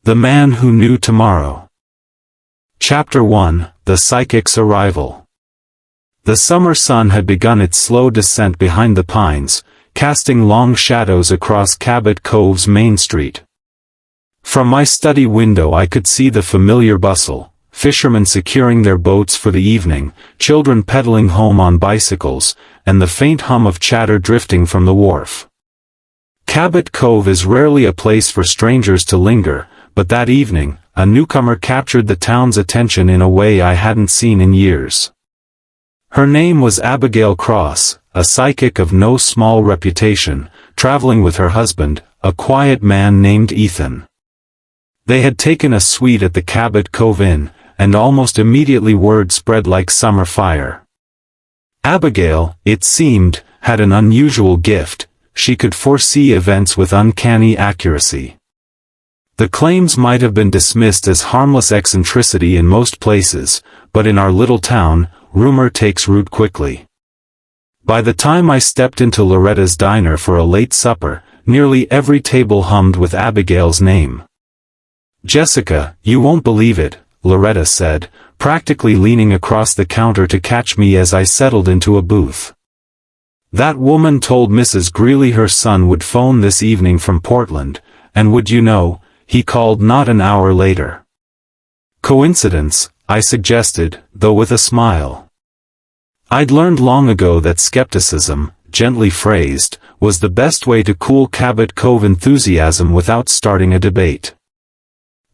The Man Who Knew Tomorrow. Chapter 1, The Psychic's Arrival. The summer sun had begun its slow descent behind the pines, casting long shadows across Cabot Cove's main street. From my study window I could see the familiar bustle, fishermen securing their boats for the evening, children pedaling home on bicycles, and the faint hum of chatter drifting from the wharf. Cabot Cove is rarely a place for strangers to linger, but that evening, a newcomer captured the town's attention in a way I hadn't seen in years. Her name was Abigail Cross, a psychic of no small reputation, traveling with her husband, a quiet man named Ethan. They had taken a suite at the Cabot Cove Inn, and almost immediately word spread like summer fire. Abigail, it seemed, had an unusual gift. She could foresee events with uncanny accuracy. The claims might have been dismissed as harmless eccentricity in most places, but in our little town, rumor takes root quickly. By the time I stepped into Loretta's diner for a late supper, nearly every table hummed with Abigail's name. "Jessica, you won't believe it," Loretta said, practically leaning across the counter to catch me as I settled into a booth. "That woman told Mrs. Greeley her son would phone this evening from Portland, and would you know, he called not an hour later." "Coincidence?" I suggested, though with a smile. I'd learned long ago that skepticism, gently phrased, was the best way to cool Cabot Cove enthusiasm without starting a debate.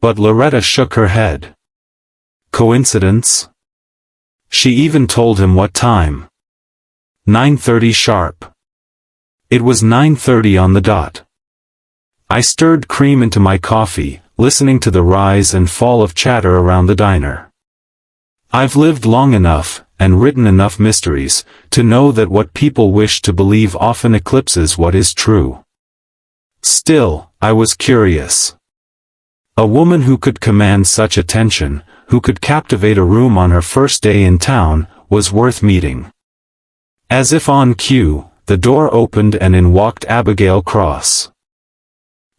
But Loretta shook her head. "Coincidence?" She even told him what time. 9:30 sharp. It was 9:30 on the dot. I stirred cream into my coffee, listening to the rise and fall of chatter around the diner. I've lived long enough, and written enough mysteries, to know that what people wish to believe often eclipses what is true. Still, I was curious. A woman who could command such attention, who could captivate a room on her first day in town, was worth meeting. As if on cue, the door opened and in walked Abigail Cross.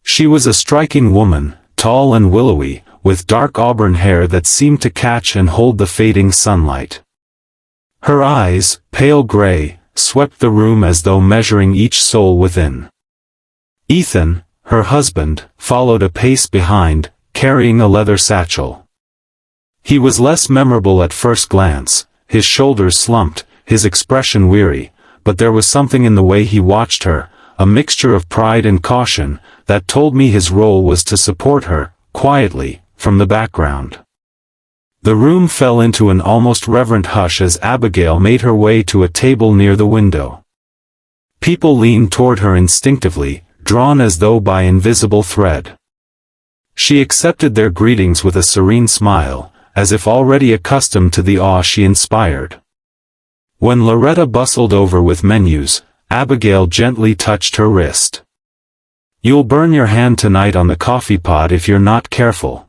She was a striking woman, tall and willowy, with dark auburn hair that seemed to catch and hold the fading sunlight. Her eyes, pale gray, swept the room as though measuring each soul within. Ethan, her husband, followed a pace behind, carrying a leather satchel. He was less memorable at first glance, his shoulders slumped, his expression weary, but there was something in the way he watched her, a mixture of pride and caution, that told me his role was to support her, quietly, from the background. The room fell into an almost reverent hush as Abigail made her way to a table near the window. People leaned toward her instinctively, drawn as though by invisible thread. She accepted their greetings with a serene smile, as if already accustomed to the awe she inspired. When Loretta bustled over with menus, Abigail gently touched her wrist. "You'll burn your hand tonight on the coffee pot if you're not careful."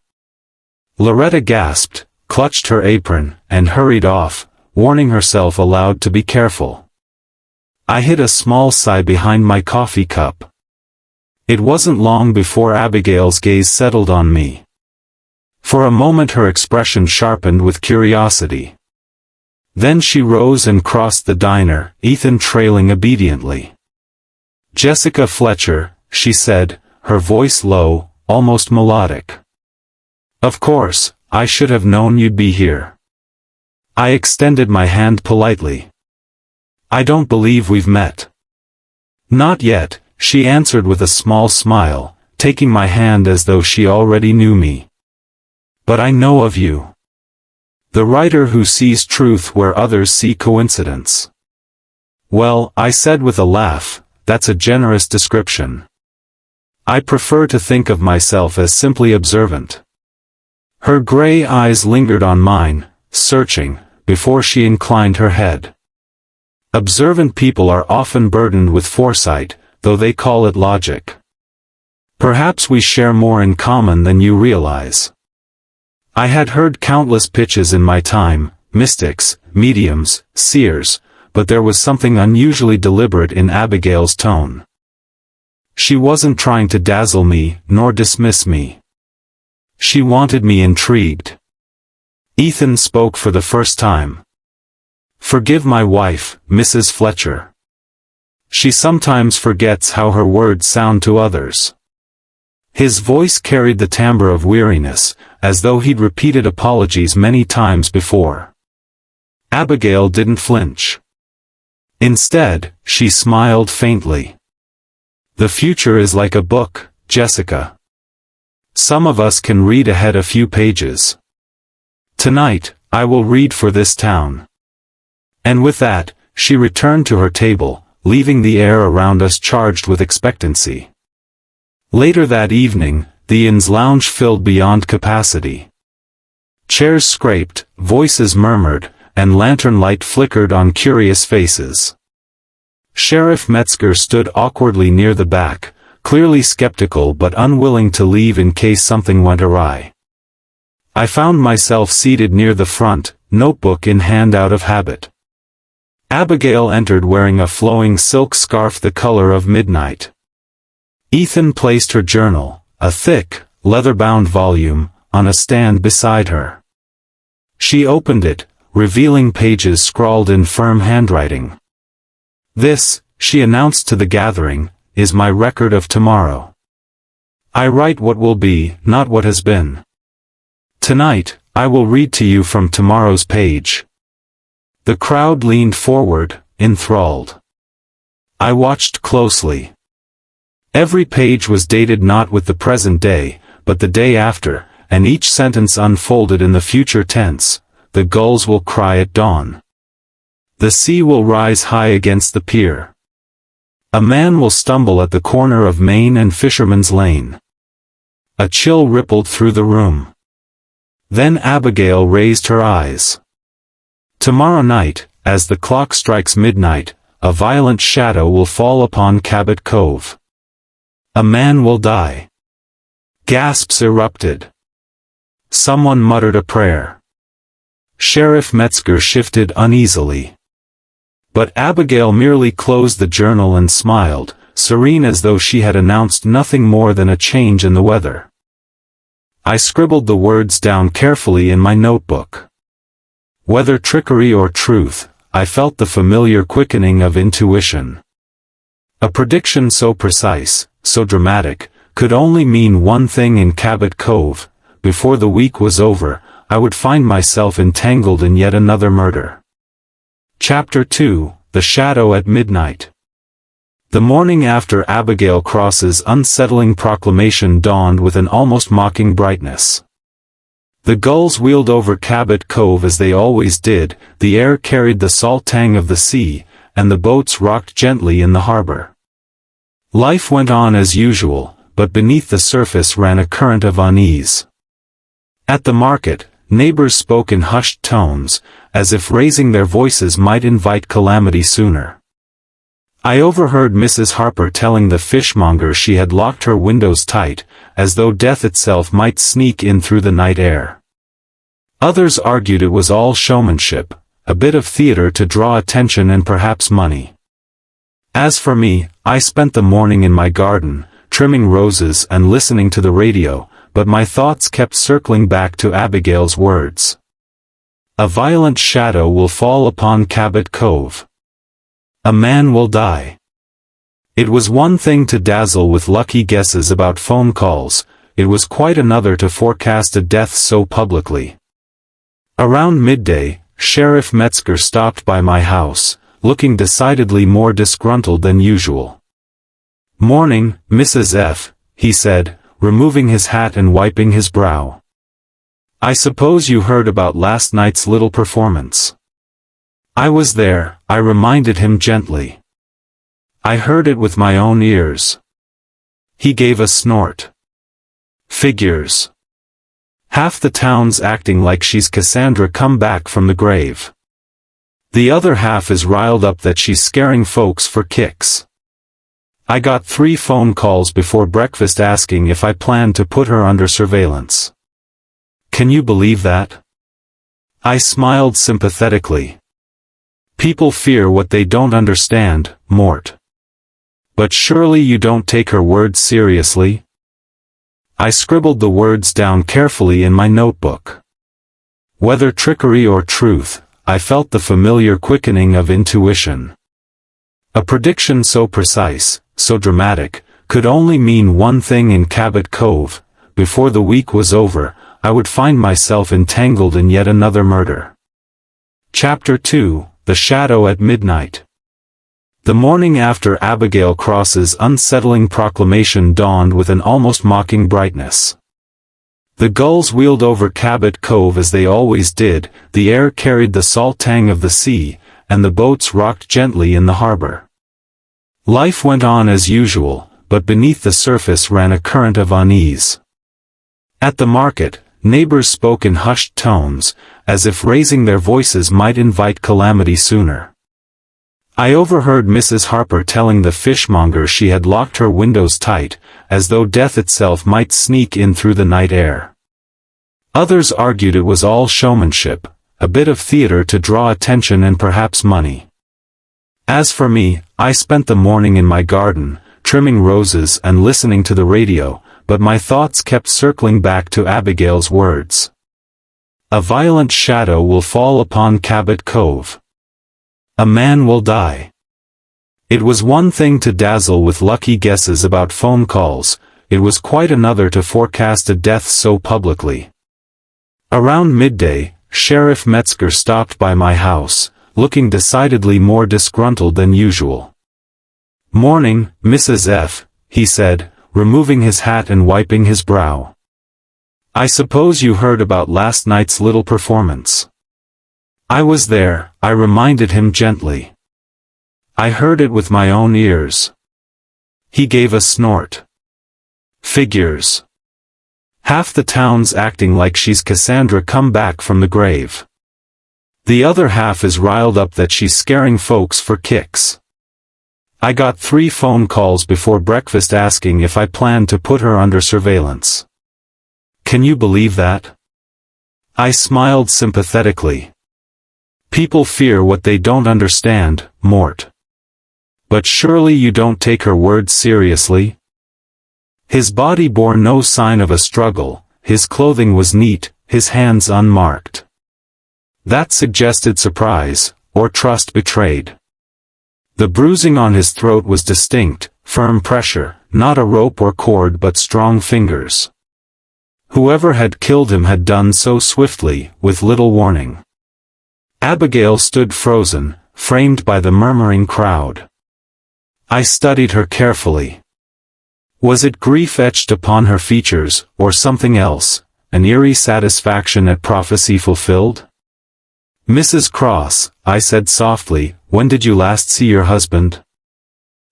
Loretta gasped, clutched her apron, and hurried off, warning herself aloud to be careful. I hid a small sigh behind my coffee cup. It wasn't long before Abigail's gaze settled on me. For a moment her expression sharpened with curiosity. Then she rose and crossed the diner, Ethan trailing obediently. "Jessica Fletcher," she said, her voice low, almost melodic. "Of course, I should have known you'd be here." I extended my hand politely. "I don't believe we've met." "Not yet," she answered with a small smile, taking my hand as though she already knew me. "But I know of you. The writer who sees truth where others see coincidence." "Well," I said with a laugh, "that's a generous description. I prefer to think of myself as simply observant." Her gray eyes lingered on mine, searching, before she inclined her head. Observant people are often burdened with foresight, though they call it logic. Perhaps we share more in common than you realize. I had heard countless pitches in my time, mystics, mediums, seers, but there was something unusually deliberate in Abigail's tone. She wasn't trying to dazzle me, nor dismiss me. She wanted me intrigued. Ethan spoke for the first time. Forgive my wife, Mrs. Fletcher. She sometimes forgets how her words sound to others. His voice carried the timbre of weariness, as though he'd repeated apologies many times before. Abigail didn't flinch. Instead, she smiled faintly. The future is like a book, Jessica. Some of us can read ahead a few pages. Tonight, I will read for this town. And with that, she returned to her table, leaving the air around us charged with expectancy. Later that evening, the inn's lounge filled beyond capacity. Chairs scraped, voices murmured, and lantern light flickered on curious faces. Sheriff Metzger stood awkwardly near the back, clearly skeptical but unwilling to leave in case something went awry. I found myself seated near the front, notebook in hand out of habit. Abigail entered wearing a flowing silk scarf the color of midnight. Ethan placed her journal, a thick, leather-bound volume, on a stand beside her. She opened it, revealing pages scrawled in firm handwriting. "This," she announced to the gathering, "is my record of tomorrow. I write what will be, not what has been. Tonight, I will read to you from tomorrow's page." The crowd leaned forward, enthralled. I watched closely. Every page was dated not with the present day, but the day after, and each sentence unfolded in the future tense. The gulls will cry at dawn. The sea will rise high against the pier. A man will stumble at the corner of Main and Fisherman's Lane. A chill rippled through the room. Then Abigail raised her eyes. Tomorrow night, as the clock strikes midnight, a violent shadow will fall upon Cabot Cove. A man will die. Gasps erupted. Someone muttered a prayer. Sheriff Metzger shifted uneasily. But Abigail merely closed the journal and smiled, serene as though she had announced nothing more than a change in the weather. I scribbled the words down carefully in my notebook. Whether trickery or truth, I felt the familiar quickening of intuition. A prediction so precise, so dramatic, could only mean one thing in Cabot Cove. Before the week was over, I would find myself entangled in yet another murder. Chapter 2, The Shadow at Midnight. The morning after Abigail Cross's unsettling proclamation dawned with an almost mocking brightness. The gulls wheeled over Cabot Cove as they always did, the air carried the salt tang of the sea, and the boats rocked gently in the harbor. Life went on as usual, but beneath the surface ran a current of unease. At the market, neighbors spoke in hushed tones, as if raising their voices might invite calamity sooner. I overheard Mrs. Harper telling the fishmonger she had locked her windows tight, as though death itself might sneak in through the night air. Others argued it was all showmanship, a bit of theater to draw attention and perhaps money. As for me, I spent the morning in my garden, trimming roses and listening to the radio, but my thoughts kept circling back to Abigail's words. A violent shadow will fall upon Cabot Cove. A man will die. It was one thing to dazzle with lucky guesses about phone calls, it was quite another to forecast a death so publicly. Around midday, Sheriff Metzger stopped by my house, looking decidedly more disgruntled than usual. "Morning, Mrs. F," he said, removing his hat and wiping his brow. "I suppose you heard about last night's little performance." "I was there," I reminded him gently. "I heard it with my own ears." He gave a snort. "Figures. Half the town's acting like she's Cassandra come back from the grave. The other half is riled up that she's scaring folks for kicks. I got 3 phone calls before breakfast asking if I planned to put her under surveillance. Can you believe that?" I smiled sympathetically. "People fear what they don't understand, Mort. But surely you don't take her words seriously?" I scribbled the words down carefully in my notebook. Whether trickery or truth, I felt the familiar quickening of intuition. A prediction so precise, so dramatic, could only mean one thing in Cabot Cove. Before the week was over, I would find myself entangled in yet another murder. Chapter 2, The Shadow at Midnight. The morning after Abigail Cross's unsettling proclamation dawned with an almost mocking brightness. The gulls wheeled over Cabot Cove as they always did, the air carried the salt tang of the sea, and the boats rocked gently in the harbor. Life went on as usual, but beneath the surface ran a current of unease. At the market, neighbors spoke in hushed tones, as if raising their voices might invite calamity sooner. I overheard Mrs. Harper telling the fishmonger she had locked her windows tight, as though death itself might sneak in through the night air. Others argued it was all showmanship, a bit of theater to draw attention and perhaps money. As for me, I spent the morning in my garden, trimming roses and listening to the radio, but my thoughts kept circling back to Abigail's words. A violent shadow will fall upon Cabot Cove. A man will die. It was one thing to dazzle with lucky guesses about phone calls, it was quite another to forecast a death so publicly. Around midday, Sheriff Metzger stopped by my house, looking decidedly more disgruntled than usual. "Morning, Mrs. F," he said, removing his hat and wiping his brow. "I suppose you heard about last night's little performance." "I was there," I reminded him gently. "I heard it with my own ears." He gave a snort. "Figures. Half the town's acting like she's Cassandra come back from the grave. The other half is riled up that she's scaring folks for kicks. I got 3 phone calls before breakfast asking if I planned to put her under surveillance. Can you believe that?" I smiled sympathetically. "People fear what they don't understand, Mort. But surely you don't take her words seriously?" His body bore no sign of a struggle, his clothing was neat, his hands unmarked. That suggested surprise, or trust betrayed. The bruising on his throat was distinct, firm pressure, not a rope or cord but strong fingers. Whoever had killed him had done so swiftly, with little warning. Abigail stood frozen, framed by the murmuring crowd. I studied her carefully. Was it grief etched upon her features, or something else, an eerie satisfaction at prophecy fulfilled? "Mrs. Cross," I said softly, "when did you last see your husband?"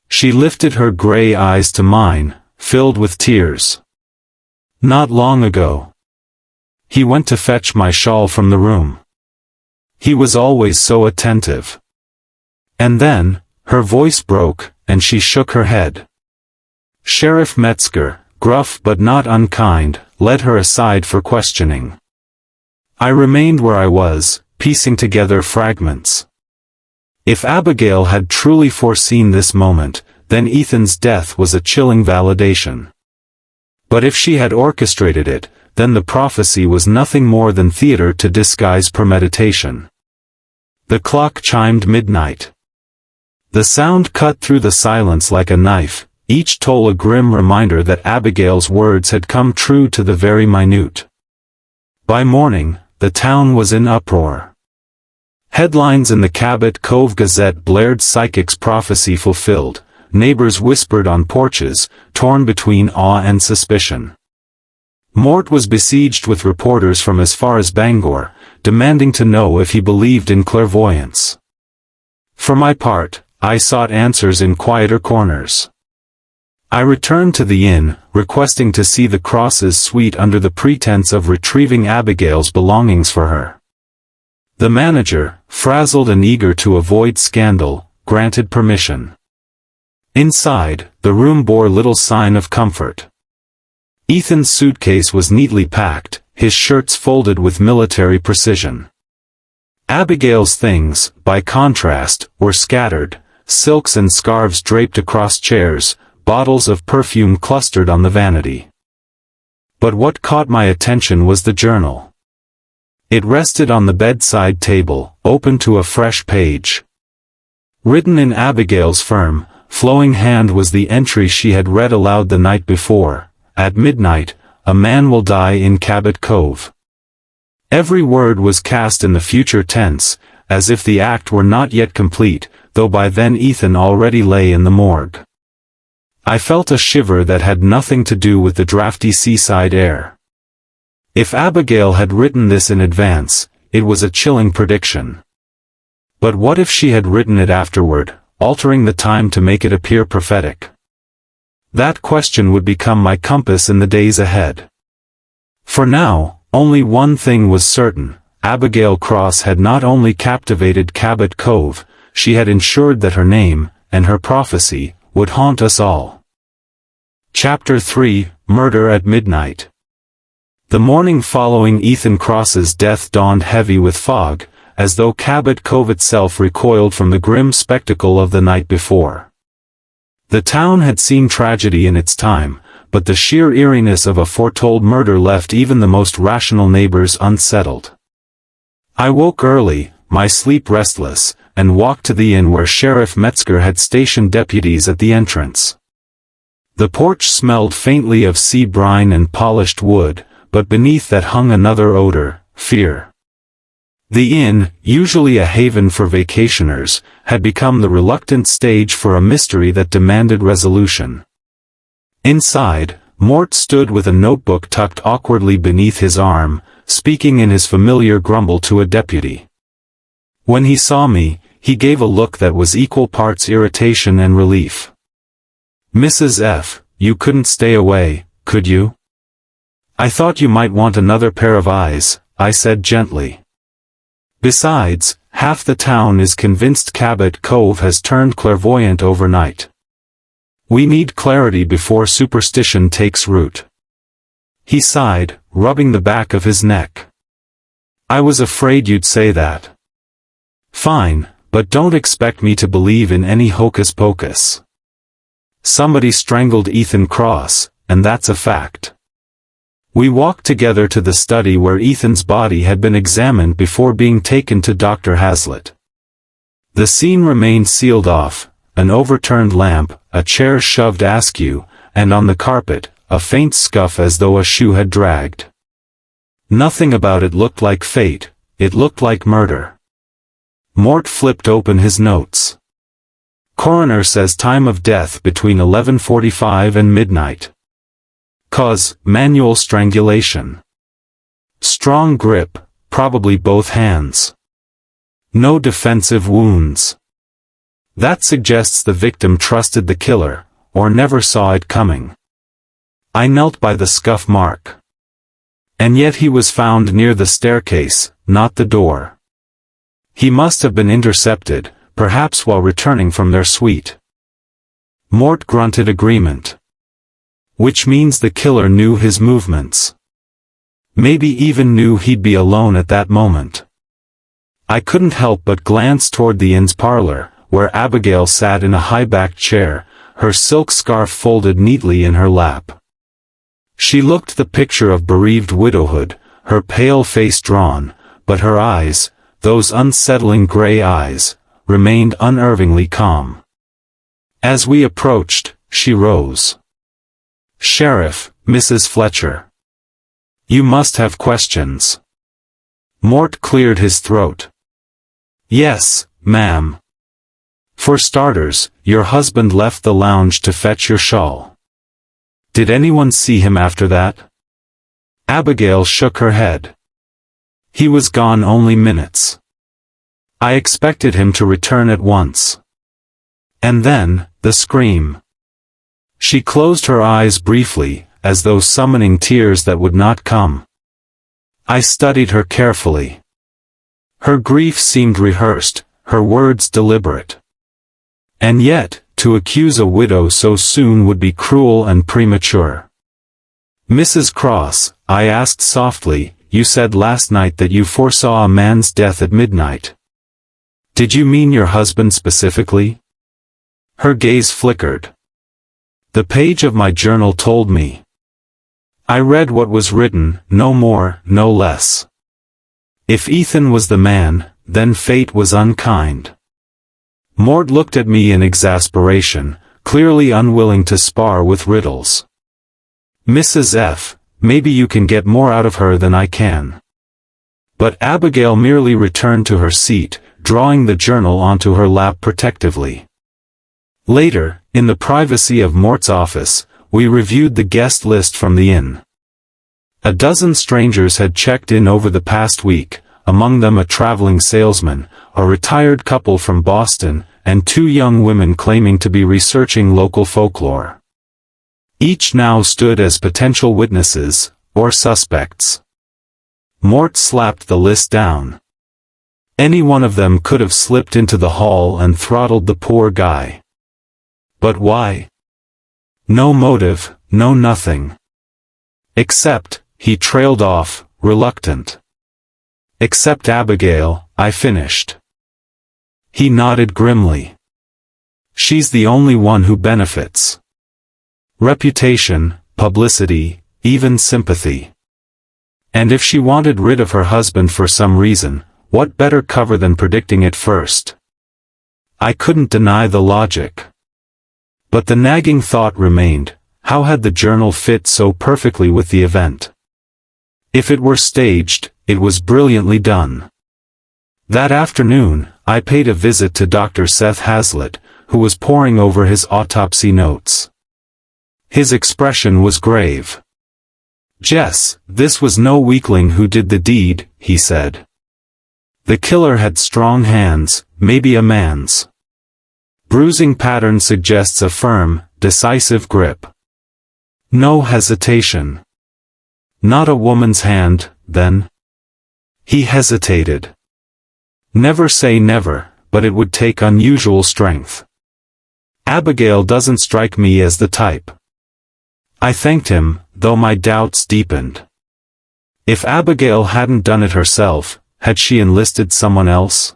She lifted her gray eyes to mine, filled with tears. "Not long ago. He went to fetch my shawl from the room. He was always so attentive." And then, her voice broke, and she shook her head. Sheriff Metzger, gruff but not unkind, led her aside for questioning. I remained where I was, piecing together fragments. If Abigail had truly foreseen this moment, then Ethan's death was a chilling validation. But if she had orchestrated it, then the prophecy was nothing more than theater to disguise premeditation. The clock chimed midnight. The sound cut through the silence like a knife, each toll a grim reminder that Abigail's words had come true to the very minute. By morning, the town was in uproar. Headlines in the Cabot Cove Gazette blared psychic's prophecy fulfilled, neighbors whispered on porches, torn between awe and suspicion. Mort was besieged with reporters from as far as Bangor, demanding to know if he believed in clairvoyance. For my part, I sought answers in quieter corners. I returned to the inn, requesting to see the Cross's suite under the pretense of retrieving Abigail's belongings for her. The manager, frazzled and eager to avoid scandal, granted permission. Inside, the room bore little sign of comfort. Ethan's suitcase was neatly packed, his shirts folded with military precision. Abigail's things, by contrast, were scattered, silks and scarves draped across chairs, bottles of perfume clustered on the vanity. But what caught my attention was the journal. It rested on the bedside table, open to a fresh page. Written in Abigail's firm, flowing hand was the entry she had read aloud the night before. At midnight, a man will die in Cabot Cove. Every word was cast in the future tense, as if the act were not yet complete, though by then Ethan already lay in the morgue. I felt a shiver that had nothing to do with the drafty seaside air. If Abigail had written this in advance, it was a chilling prediction. But what if she had written it afterward, altering the time to make it appear prophetic? That question would become my compass in the days ahead. For now, only one thing was certain: Abigail Cross had not only captivated Cabot Cove, she had ensured that her name, and her prophecy, would haunt us all. Chapter 3, Murder at Midnight. The morning following Ethan Cross's death dawned heavy with fog, as though Cabot Cove itself recoiled from the grim spectacle of the night before. The town had seen tragedy in its time, but the sheer eeriness of a foretold murder left even the most rational neighbors unsettled. I woke early, my sleep restless, and walked to the inn where Sheriff Metzger had stationed deputies at the entrance. The porch smelled faintly of sea brine and polished wood, but beneath that hung another odor: fear. The inn, usually a haven for vacationers, had become the reluctant stage for a mystery that demanded resolution. Inside, Mort stood with a notebook tucked awkwardly beneath his arm, speaking in his familiar grumble to a deputy. When he saw me, he gave a look that was equal parts irritation and relief. "Mrs. F., you couldn't stay away, could you? I thought you might want another pair of eyes," I said gently. "Besides, half the town is convinced Cabot Cove has turned clairvoyant overnight. We need clarity before superstition takes root." He sighed, rubbing the back of his neck. "I was afraid you'd say that." "Fine, but don't expect me to believe in any hocus-pocus. Somebody strangled Ethan Cross, and that's a fact." We walked together to the study where Ethan's body had been examined before being taken to Dr. Hazlitt. The scene remained sealed off: an overturned lamp, a chair shoved askew, and on the carpet, a faint scuff as though a shoe had dragged. Nothing about it looked like fate, it looked like murder. Mort flipped open his notes. "Coroner says time of death between 11:45 and midnight. Cause, manual strangulation. Strong grip, probably both hands. No defensive wounds. That suggests the victim trusted the killer, or never saw it coming." I knelt by the scuff mark. "And yet he was found near the staircase, not the door. He must have been intercepted, perhaps while returning from their suite." Mort grunted agreement. "Which means the killer knew his movements. Maybe even knew he'd be alone at that moment." I couldn't help but glance toward the inn's parlor, where Abigail sat in a high-backed chair, her silk scarf folded neatly in her lap. She looked the picture of bereaved widowhood, her pale face drawn, but her eyes, those unsettling gray eyes, remained unnervingly calm. As we approached, she rose. "Sheriff, Mrs. Fletcher. You must have questions." Mort cleared his throat. "Yes, ma'am. For starters, your husband left the lounge to fetch your shawl. Did anyone see him after that?" Abigail shook her head. "He was gone only minutes. I expected him to return at once. And then, the scream." She closed her eyes briefly, as though summoning tears that would not come. I studied her carefully. Her grief seemed rehearsed, her words deliberate. And yet, to accuse a widow so soon would be cruel and premature. "Mrs. Cross," I asked softly, "you said last night that you foresaw a man's death at midnight. Did you mean your husband specifically?" Her gaze flickered. "The page of my journal told me." I read what was written, no more, no less. If Ethan was the man, then fate was unkind. Mort looked at me in exasperation, clearly unwilling to spar with riddles. Mrs. F., maybe you can get more out of her than I can. But Abigail merely returned to her seat, drawing the journal onto her lap protectively. Later, in the privacy of Mort's office, we reviewed the guest list from the inn. A dozen strangers had checked in over the past week, among them a traveling salesman, a retired couple from Boston, and 2 young women claiming to be researching local folklore. Each now stood as potential witnesses, or suspects. Mort slapped the list down. Any one of them could have slipped into the hall and throttled the poor guy. But why? No motive, no nothing. Except, he trailed off, reluctant. Except Abigail, I finished. He nodded grimly. She's the only one who benefits. Reputation, publicity, even sympathy. And if she wanted rid of her husband for some reason, what better cover than predicting it first? I couldn't deny the logic. But the nagging thought remained, how had the journal fit so perfectly with the event? If it were staged, it was brilliantly done. That afternoon, I paid a visit to Dr. Seth Hazlitt, who was poring over his autopsy notes. His expression was grave. "Jess, this was no weakling who did the deed," he said. "The killer had strong hands, maybe a man's. Bruising pattern suggests a firm, decisive grip. No hesitation. Not a woman's hand, then?" He hesitated. "Never say never, but it would take unusual strength. Abigail doesn't strike me as the type." I thanked him, though my doubts deepened. If Abigail hadn't done it herself, had she enlisted someone else?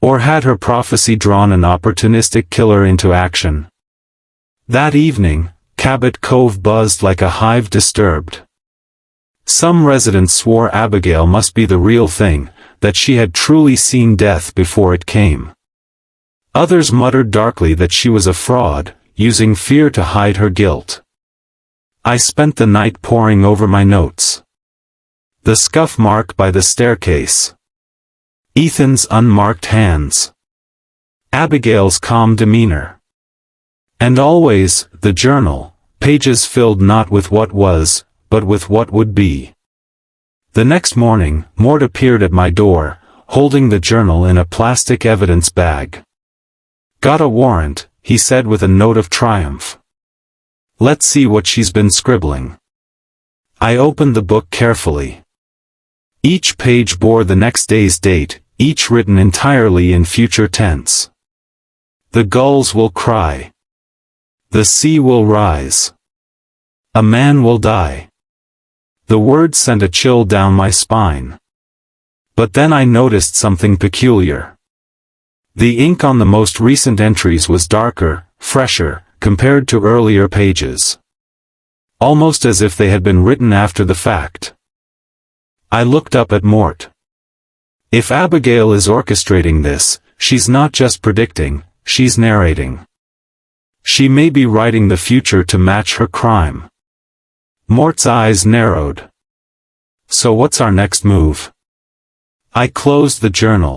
Or had her prophecy drawn an opportunistic killer into action? That evening, Cabot Cove buzzed like a hive disturbed. Some residents swore Abigail must be the real thing, that she had truly seen death before it came. Others muttered darkly that she was a fraud, using fear to hide her guilt. I spent the night poring over my notes. The scuff mark by the staircase. Ethan's unmarked hands. Abigail's calm demeanor. And always, the journal, pages filled not with what was, but with what would be. The next morning, Mort appeared at my door, holding the journal in a plastic evidence bag. "Got a warrant," he said with a note of triumph. "Let's see what she's been scribbling." I opened the book carefully. Each page bore the next day's date, each written entirely in future tense. "The gulls will cry. The sea will rise. A man will die." The words sent a chill down my spine. But then I noticed something peculiar. The ink on the most recent entries was darker, fresher, compared to earlier pages. Almost as if they had been written after the fact. I looked up at Mort. If Abigail is orchestrating this, she's not just predicting, she's narrating. She may be writing the future to match her crime. Mort's eyes narrowed. "So what's our next move?" I closed the journal.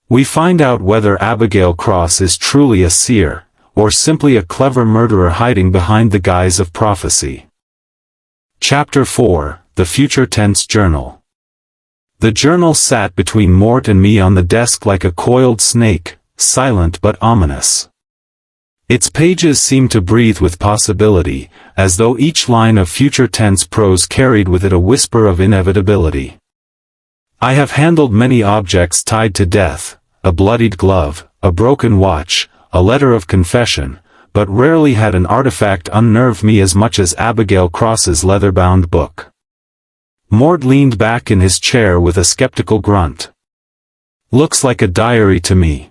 "We find out whether Abigail Cross is truly a seer, or simply a clever murderer hiding behind the guise of prophecy." Chapter 4, The Future Tense Journal. The journal sat between Mort and me on the desk like a coiled snake, silent but ominous. Its pages seemed to breathe with possibility, as though each line of future tense prose carried with it a whisper of inevitability. I have handled many objects tied to death, a bloodied glove, a broken watch, a letter of confession, but rarely had an artifact unnerved me as much as Abigail Cross's leather-bound book. Mort leaned back in his chair with a skeptical grunt. "Looks like a diary to me.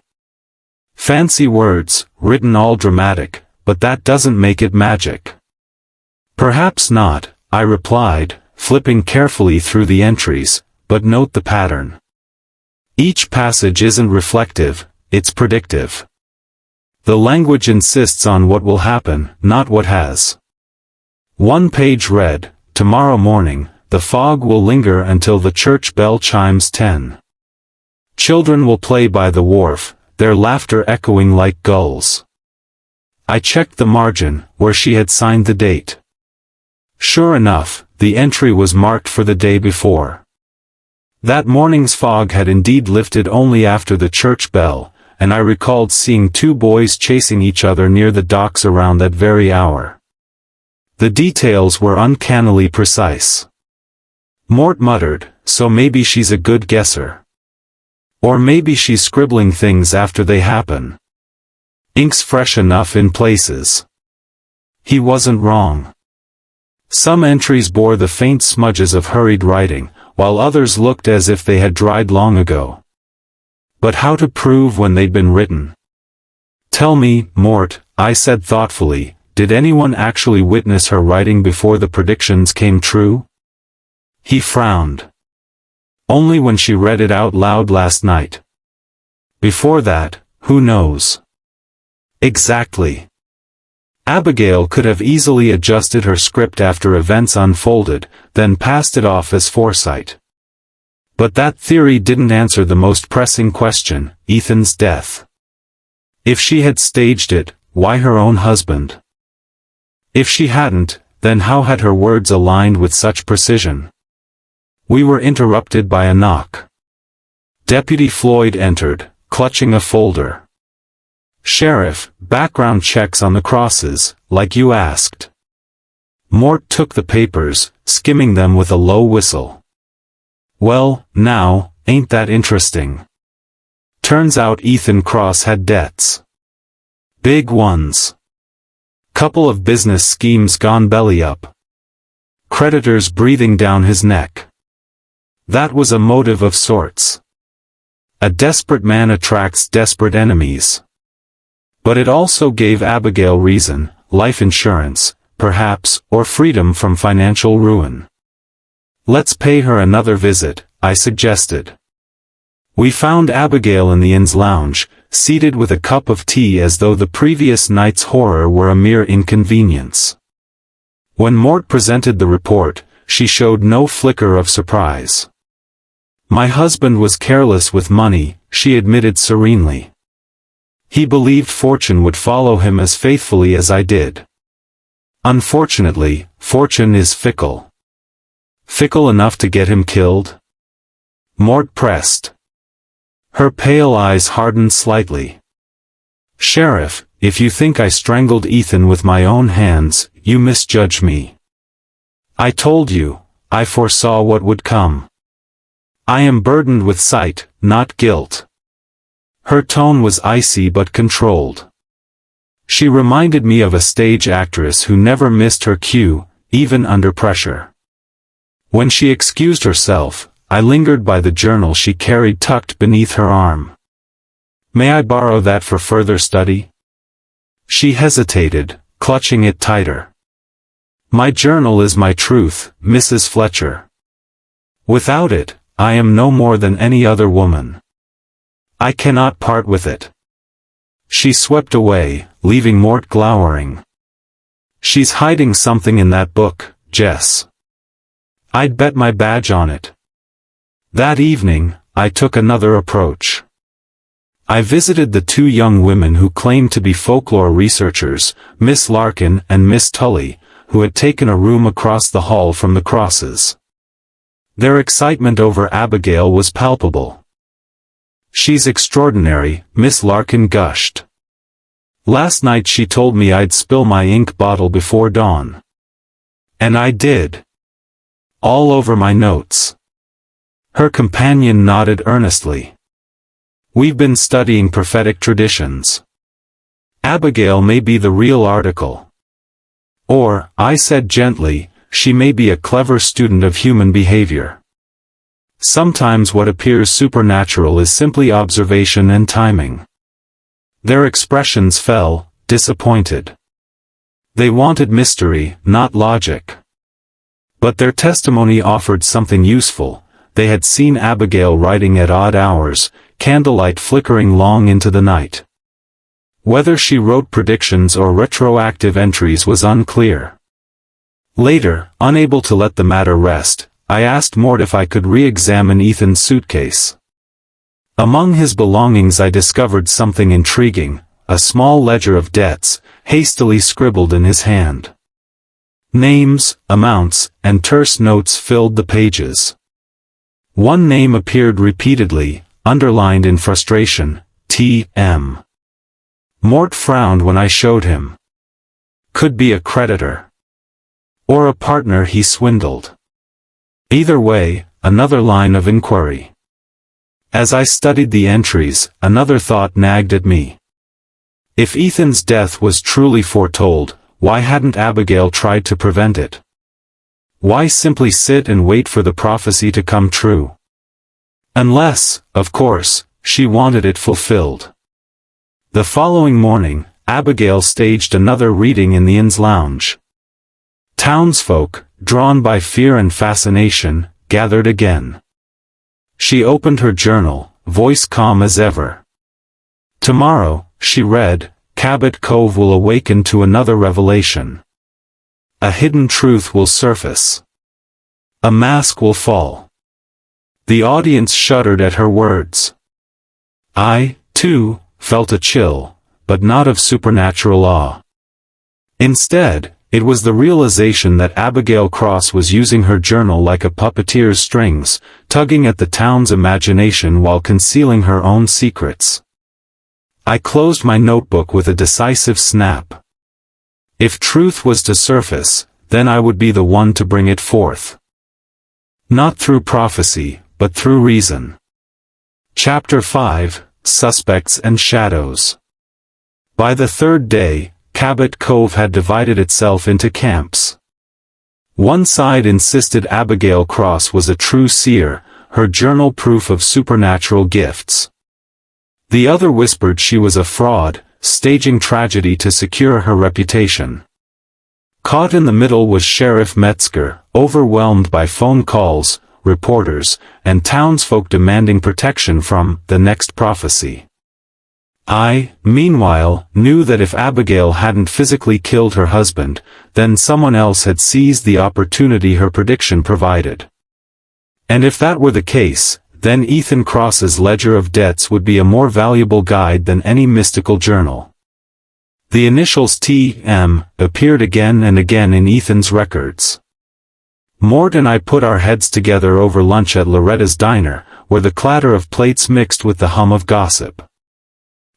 Fancy words, written all dramatic, but that doesn't make it magic." Perhaps not, I replied, flipping carefully through the entries, but note the pattern. Each passage isn't reflective, it's predictive. The language insists on what will happen, not what has. One page read, "Tomorrow morning, the fog will linger until the church bell chimes 10. Children will play by the wharf, their laughter echoing like gulls." I checked the margin, where she had signed the date. Sure enough, the entry was marked for the day before. That morning's fog had indeed lifted only after the church bell, and I recalled seeing two boys chasing each other near the docks around that very hour. The details were uncannily precise. Mort muttered, "So maybe she's a good guesser. Or maybe she's scribbling things after they happen. Ink's fresh enough in places." He wasn't wrong. Some entries bore the faint smudges of hurried writing, while others looked as if they had dried long ago. But how to prove when they'd been written? "Tell me, Mort," I said thoughtfully, "did anyone actually witness her writing before the predictions came true?" He frowned. "Only when she read it out loud last night. Before that, who knows?" Exactly. Abigail could have easily adjusted her script after events unfolded, then passed it off as foresight. But that theory didn't answer the most pressing question, Ethan's death. If she had staged it, why her own husband? If she hadn't, then how had her words aligned with such precision? We were interrupted by a knock. Deputy Floyd entered, clutching a folder. "Sheriff, background checks on the Crosses, like you asked." Mort took the papers, skimming them with a low whistle. "Well, now, ain't that interesting? Turns out Ethan Cross had debts. Big ones. Couple of business schemes gone belly up. Creditors breathing down his neck. That was a motive of sorts. A desperate man attracts desperate enemies. But it also gave Abigail reason, life insurance, perhaps, or freedom from financial ruin. "Let's pay her another visit," I suggested. We found Abigail in the inn's lounge, seated with a cup of tea as though the previous night's horror were a mere inconvenience. When Mort presented the report, she showed no flicker of surprise. "My husband was careless with money," she admitted serenely. "He believed fortune would follow him as faithfully as I did. Unfortunately, fortune is fickle." "Fickle enough to get him killed?" Mort pressed. Her pale eyes hardened slightly. "Sheriff, if you think I strangled Ethan with my own hands, you misjudge me. I told you, I foresaw what would come. I am burdened with sight, not guilt." Her tone was icy but controlled. She reminded me of a stage actress who never missed her cue, even under pressure. When she excused herself, I lingered by the journal she carried tucked beneath her arm. "May I borrow that for further study?" She hesitated, clutching it tighter. "My journal is my truth, Mrs. Fletcher. Without it, I am no more than any other woman. I cannot part with it." She swept away, leaving Mort glowering. "She's hiding something in that book, Jess. I'd bet my badge on it." That evening, I took another approach. I visited the two young women who claimed to be folklore researchers, Miss Larkin and Miss Tully, who had taken a room across the hall from the Crosses. Their excitement over Abigail was palpable. "She's extraordinary," Miss Larkin gushed. "Last night she told me I'd spill my ink bottle before dawn. And I did. All over my notes." Her companion nodded earnestly. "We've been studying prophetic traditions. Abigail may be the real article. Or, I said gently, she may be a clever student of human behavior. Sometimes what appears supernatural is simply observation and timing." Their expressions fell, disappointed. They wanted mystery, not logic. But their testimony offered something useful. They had seen Abigail writing at odd hours, candlelight flickering long into the night. Whether she wrote predictions or retroactive entries was unclear. Later, unable to let the matter rest, I asked Mort if I could re-examine Ethan's suitcase. Among his belongings I discovered something intriguing, a small ledger of debts, hastily scribbled in his hand. Names, amounts, and terse notes filled the pages. One name appeared repeatedly, underlined in frustration, T.M. Mort frowned when I showed him. Could be a creditor. Or a partner he swindled. Either way, another line of inquiry. As I studied the entries, another thought nagged at me. If Ethan's death was truly foretold, why hadn't Abigail tried to prevent it? Why simply sit and wait for the prophecy to come true? Unless, of course, she wanted it fulfilled. The following morning, Abigail staged another reading in the inn's lounge. Townsfolk, drawn by fear and fascination, gathered again. She opened her journal, voice calm as ever. Tomorrow, she read, Cabot Cove will awaken to another revelation. A hidden truth will surface. A mask will fall. The audience shuddered at her words. I, too, felt a chill, but not of supernatural awe. Instead, it was the realization that Abigail Cross was using her journal like a puppeteer's strings, tugging at the town's imagination while concealing her own secrets. I closed my notebook with a decisive snap. If truth was to surface, then I would be the one to bring it forth. Not through prophecy, but through reason. Chapter 5, Suspects and Shadows. By the third day, Cabot Cove had divided itself into camps. One side insisted Abigail Cross was a true seer, her journal proof of supernatural gifts. The other whispered she was a fraud, staging tragedy to secure her reputation. Caught in the middle was Sheriff Metzger, overwhelmed by phone calls, reporters, and townsfolk demanding protection from the next prophecy. I, meanwhile, knew that if Abigail hadn't physically killed her husband, then someone else had seized the opportunity her prediction provided. And if that were the case, then Ethan Cross's ledger of debts would be a more valuable guide than any mystical journal. The initials T.M. appeared again and again in Ethan's records. Mort and I put our heads together over lunch at Loretta's diner, where the clatter of plates mixed with the hum of gossip.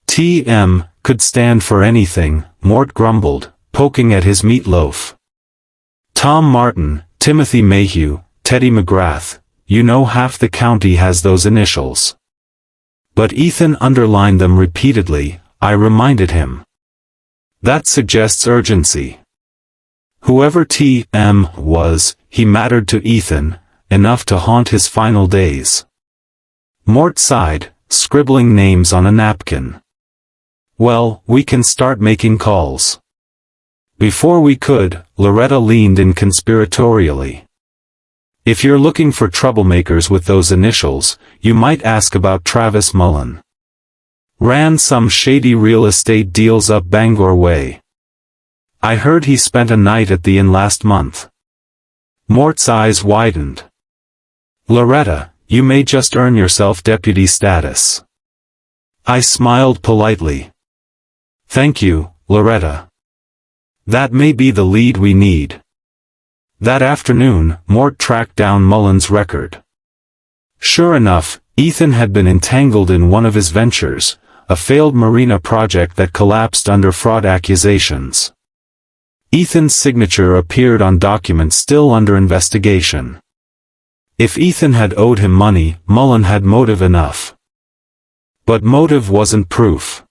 T.M. could stand for anything, Mort grumbled, poking at his meatloaf. Tom Martin, Timothy Mayhew, Teddy McGrath, you know half the county has those initials. But Ethan underlined them repeatedly, I reminded him. That suggests urgency. Whoever T.M. was, he mattered to Ethan, enough to haunt his final days. Mort sighed, scribbling names on a napkin. Well, we can start making calls. Before we could, Loretta leaned in conspiratorially. If you're looking for troublemakers with those initials, you might ask about Travis Mullen. Ran some shady real estate deals up Bangor way. I heard he spent a night at the inn last month. Mort's eyes widened. Loretta, you may just earn yourself deputy status. I smiled politely. Thank you, Loretta. That may be the lead we need. That afternoon, Mort tracked down Mullen's record. Sure enough, Ethan had been entangled in one of his ventures, a failed marina project that collapsed under fraud accusations. Ethan's signature appeared on documents still under investigation. If Ethan had owed him money, Mullen had motive enough. But motive wasn't proof.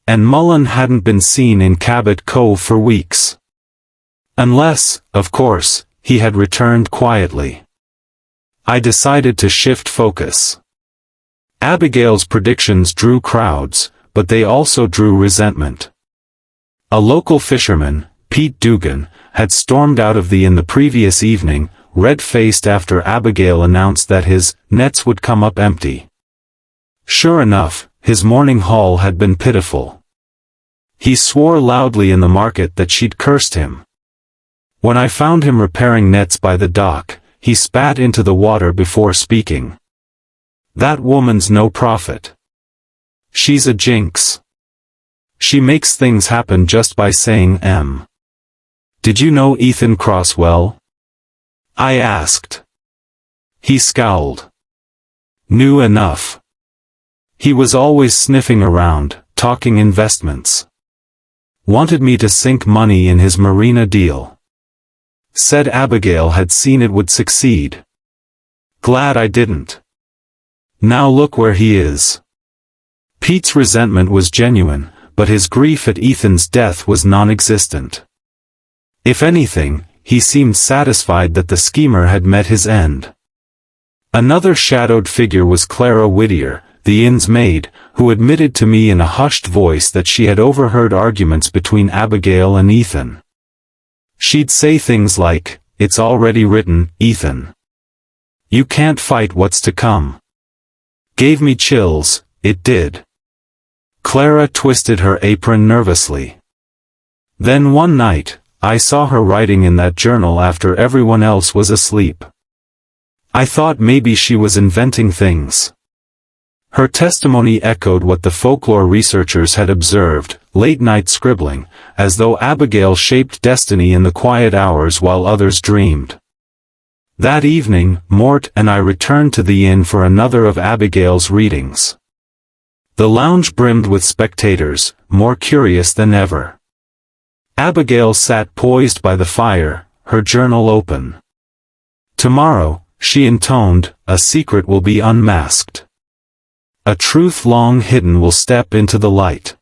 And Mullen hadn't been seen in Cabot Cove for weeks. Unless, of course, he had returned quietly. I decided to shift focus. Abigail's predictions drew crowds, but they also drew resentment. A local fisherman, Pete Dugan, had stormed out of the inn the previous evening, red-faced after Abigail announced that his nets would come up empty. Sure enough, his morning haul had been pitiful. He swore loudly in the market that she'd cursed him. When I found him repairing nets by the dock, he spat into the water before speaking. That woman's no prophet. She's a jinx. She makes things happen just by saying Did you know Ethan Cross well? I asked. He scowled. Knew enough. He was always sniffing around, talking investments. Wanted me to sink money in his marina deal. Said Abigail had seen it would succeed. Glad I didn't. Now look where he is. Pete's resentment was genuine, but his grief at Ethan's death was non-existent. If anything, he seemed satisfied that the schemer had met his end. Another shadowed figure was Clara Whittier, the inn's maid, who admitted to me in a hushed voice that she had overheard arguments between Abigail and Ethan. She'd say things like, "It's already written, Ethan. You can't fight what's to come." Gave me chills, it did. Clara twisted her apron nervously. Then one night, I saw her writing in that journal after everyone else was asleep. I thought maybe she was inventing things. Her testimony echoed what the folklore researchers had observed, late-night scribbling, as though Abigail shaped destiny in the quiet hours while others dreamed. That evening, Mort and I returned to the inn for another of Abigail's readings. The lounge brimmed with spectators, more curious than ever. Abigail sat poised by the fire, her journal open. Tomorrow, she intoned, a secret will be unmasked. A truth long hidden will step into the light.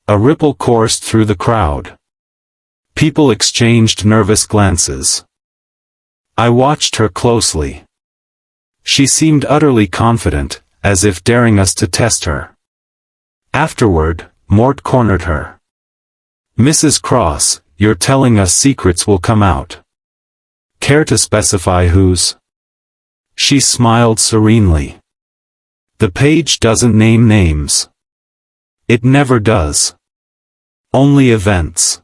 A ripple coursed through the crowd. People exchanged nervous glances. I watched her closely. She seemed utterly confident, as if daring us to test her. Afterward, Mort cornered her. "Mrs. Cross, you're telling us secrets will come out. Care to specify whose?" She smiled serenely. "The page doesn't name names. It never does. Only events."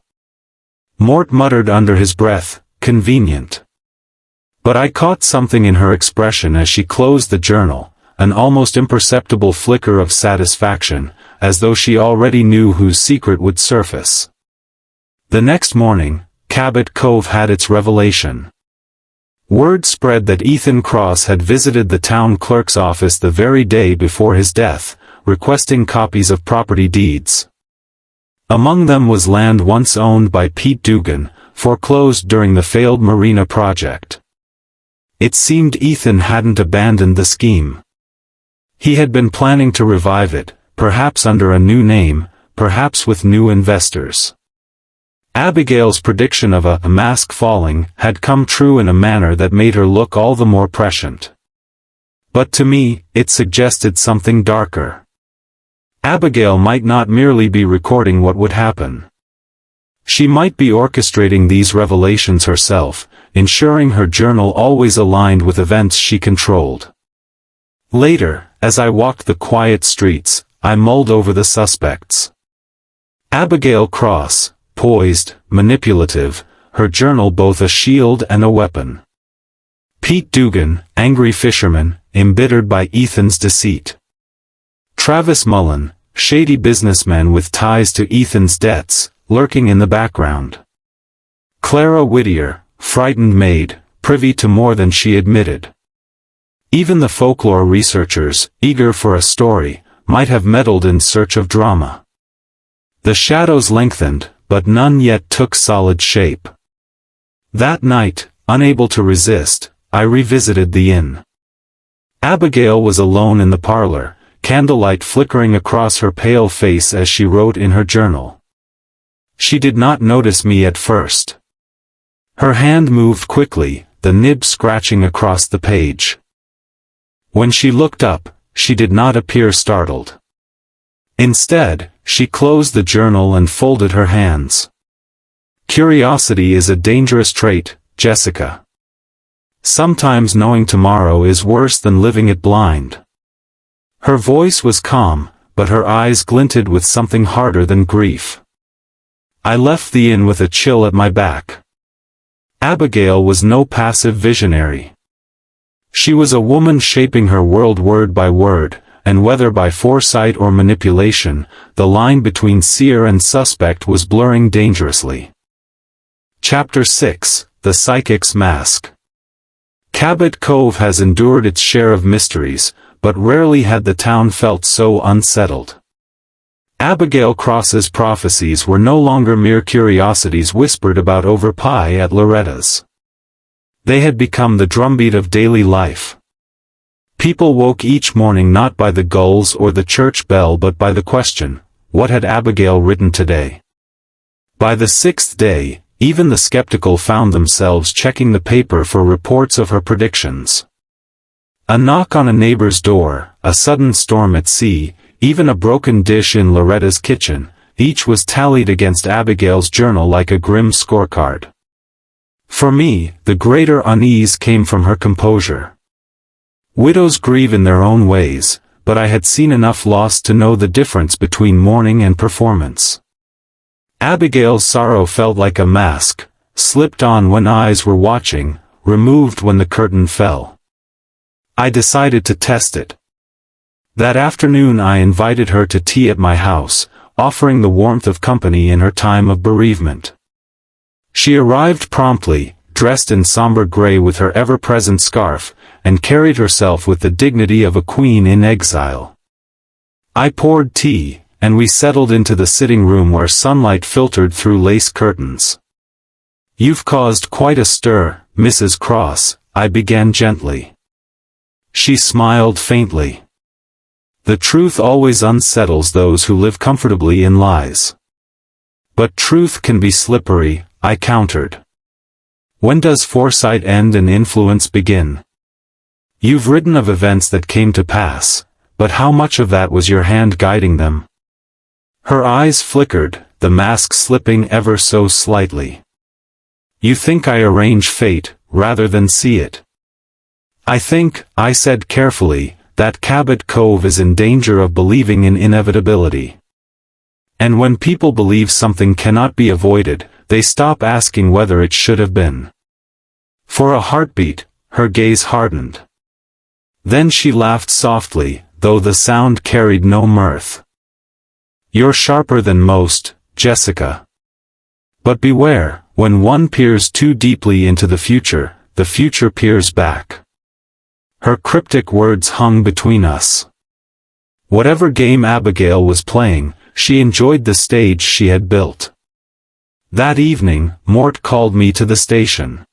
Mort muttered under his breath, "Convenient." But I caught something in her expression as she closed the journal, an almost imperceptible flicker of satisfaction, as though she already knew whose secret would surface. The next morning, Cabot Cove had its revelation. Word spread that Ethan Cross had visited the town clerk's office the very day before his death, requesting copies of property deeds. Among them was land once owned by Pete Dugan, foreclosed during the failed marina project. It seemed Ethan hadn't abandoned the scheme. He had been planning to revive it, perhaps under a new name, perhaps with new investors. Abigail's prediction of a mask falling had come true in a manner that made her look all the more prescient. But to me, it suggested something darker. Abigail might not merely be recording what would happen. She might be orchestrating these revelations herself, ensuring her journal always aligned with events she controlled. Later, as I walked the quiet streets, I mulled over the suspects. Abigail Cross, poised, manipulative, her journal both a shield and a weapon. Pete Dugan, angry fisherman, embittered by Ethan's deceit. Travis Mullen, shady businessman with ties to Ethan's debts, lurking in the background. Clara Whittier, frightened maid, privy to more than she admitted. Even the folklore researchers, eager for a story, might have meddled in search of drama. The shadows lengthened, but none yet took solid shape. That night, unable to resist, I revisited the inn. Abigail was alone in the parlor, candlelight flickering across her pale face as she wrote in her journal. She did not notice me at first. Her hand moved quickly, the nib scratching across the page. When she looked up, she did not appear startled. Instead, she closed the journal and folded her hands. Curiosity is a dangerous trait, Jessica. Sometimes knowing tomorrow is worse than living it blind. Her voice was calm, but her eyes glinted with something harder than grief. I left the inn with a chill at my back. Abigail was no passive visionary. She was a woman shaping her world word by word, and whether by foresight or manipulation, the line between seer and suspect was blurring dangerously. Chapter 6: The Psychic's Mask. Cabot Cove has endured its share of mysteries, but rarely had the town felt so unsettled. Abigail Cross's prophecies were no longer mere curiosities whispered about over pie at Loretta's. They had become the drumbeat of daily life. People woke each morning not by the gulls or the church bell but by the question, what had Abigail written today? By the sixth day, even the skeptical found themselves checking the paper for reports of her predictions. A knock on a neighbor's door, a sudden storm at sea, even a broken dish in Loretta's kitchen, each was tallied against Abigail's journal like a grim scorecard. For me, the greater unease came from her composure. Widows grieve in their own ways, but I had seen enough loss to know the difference between mourning and performance. Abigail's sorrow felt like a mask, slipped on when eyes were watching, removed when the curtain fell. I decided to test it. That afternoon I invited her to tea at my house, offering the warmth of company in her time of bereavement. She arrived promptly, dressed in somber gray with her ever-present scarf, and carried herself with the dignity of a queen in exile. I poured tea, and we settled into the sitting room where sunlight filtered through lace curtains. "You've caused quite a stir, Mrs. Cross," I began gently. She smiled faintly. The truth always unsettles those who live comfortably in lies. But truth can be slippery, I countered. When does foresight end and influence begin? You've written of events that came to pass, but how much of that was your hand guiding them? Her eyes flickered, the mask slipping ever so slightly. You think I arrange fate, rather than see it. I think, I said carefully, that Cabot Cove is in danger of believing in inevitability. And when people believe something cannot be avoided, they stop asking whether it should have been. For a heartbeat, her gaze hardened. Then she laughed softly, though the sound carried no mirth. You're sharper than most, Jessica. But beware, when one peers too deeply into the future peers back. Her cryptic words hung between us. Whatever game Abigail was playing, she enjoyed the stage she had built. That evening, Mort called me to the station.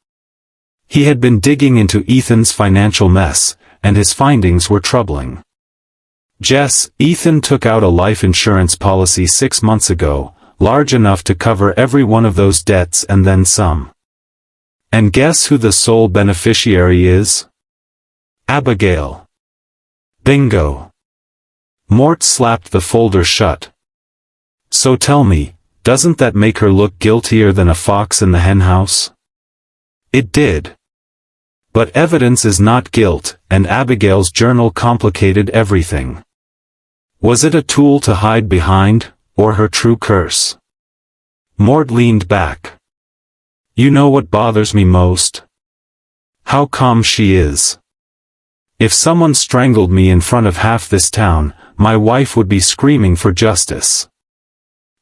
He had been digging into Ethan's financial mess, and his findings were troubling. "Jess, Ethan took out a life insurance policy 6 months ago, large enough to cover every one of those debts and then some. And guess who the sole beneficiary is? Abigail." Bingo. Mort slapped the folder shut. "So tell me, doesn't that make her look guiltier than a fox in the henhouse?" It did. But evidence is not guilt, and Abigail's journal complicated everything. Was it a tool to hide behind, or her true curse? Mort leaned back. "You know what bothers me most? How calm she is. If someone strangled me in front of half this town, my wife would be screaming for justice.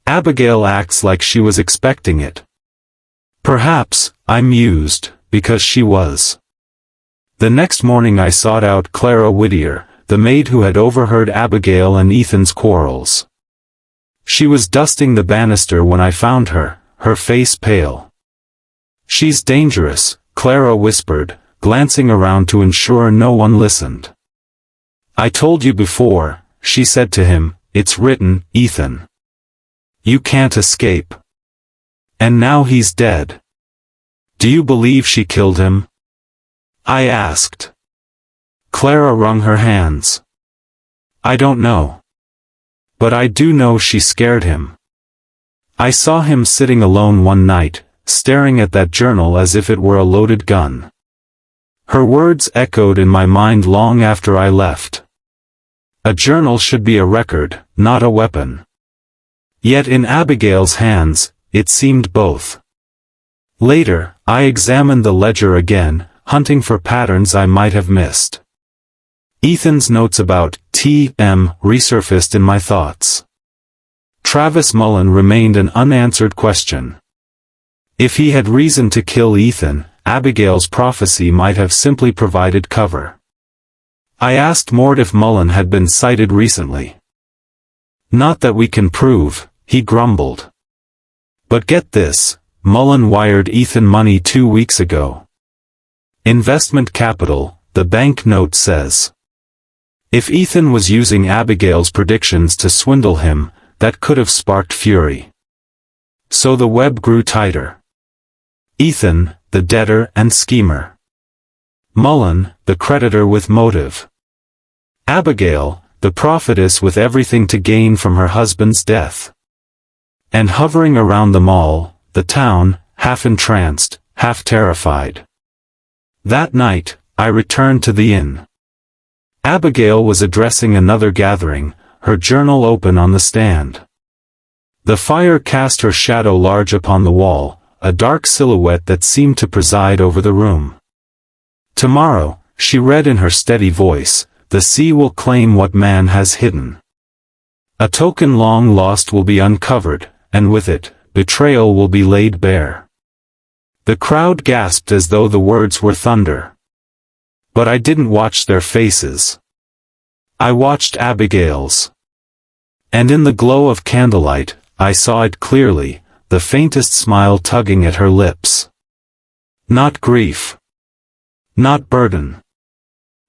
Abigail acts like she was expecting it." Perhaps, I mused, because she was. The next morning I sought out Clara Whittier, the maid who had overheard Abigail and Ethan's quarrels. She was dusting the banister when I found her, her face pale. "She's dangerous," Clara whispered, glancing around to ensure no one listened. "I told you before," she said to him, "it's written, Ethan. You can't escape. And now he's dead. Do you believe she killed him?" I asked. Clara wrung her hands. "I don't know. But I do know she scared him. I saw him sitting alone one night, staring at that journal as if it were a loaded gun. Her words echoed in my mind long after I left. A journal should be a record, not a weapon. Yet in Abigail's hands, it seemed both. Later, I examined the ledger again, hunting for patterns I might have missed. Ethan's notes about T.M. resurfaced in my thoughts. Travis Mullen remained an unanswered question. If he had reason to kill Ethan, Abigail's prophecy might have simply provided cover. I asked Mort if Mullen had been sighted recently. Not that we can prove, he grumbled. But get this, Mullen wired Ethan money 2 weeks ago. Investment capital, the bank note says. If Ethan was using Abigail's predictions to swindle him, that could have sparked fury. So the web grew tighter. Ethan, the debtor and schemer. Mullen, the creditor with motive. Abigail, the prophetess with everything to gain from her husband's death. And hovering around them all, the town, half entranced, half terrified. That night, I returned to the inn. Abigail was addressing another gathering, her journal open on the stand. The fire cast her shadow large upon the wall, a dark silhouette that seemed to preside over the room. Tomorrow, she read in her steady voice, the sea will claim what man has hidden. A token long lost will be uncovered, and with it, betrayal will be laid bare. The crowd gasped as though the words were thunder. But I didn't watch their faces. I watched Abigail's. And in the glow of candlelight, I saw it clearly, the faintest smile tugging at her lips. Not grief. Not burden.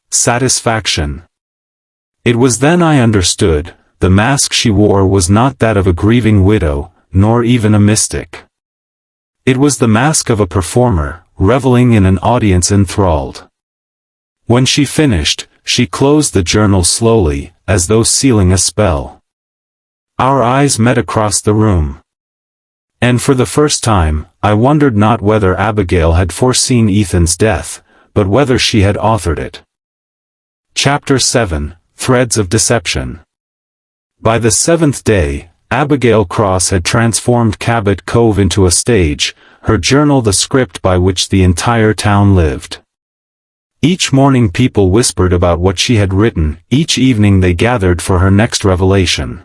Satisfaction. It was then I understood, the mask she wore was not that of a grieving widow, nor even a mystic. It was the mask of a performer, reveling in an audience enthralled. When she finished, she closed the journal slowly, as though sealing a spell. Our eyes met across the room. And for the first time, I wondered not whether Abigail had foreseen Ethan's death, but whether she had authored it. Chapter 7, Threads of Deception. By the 7th day, Abigail Cross had transformed Cabot Cove into a stage, her journal the script by which the entire town lived. Each morning people whispered about what she had written, each evening they gathered for her next revelation.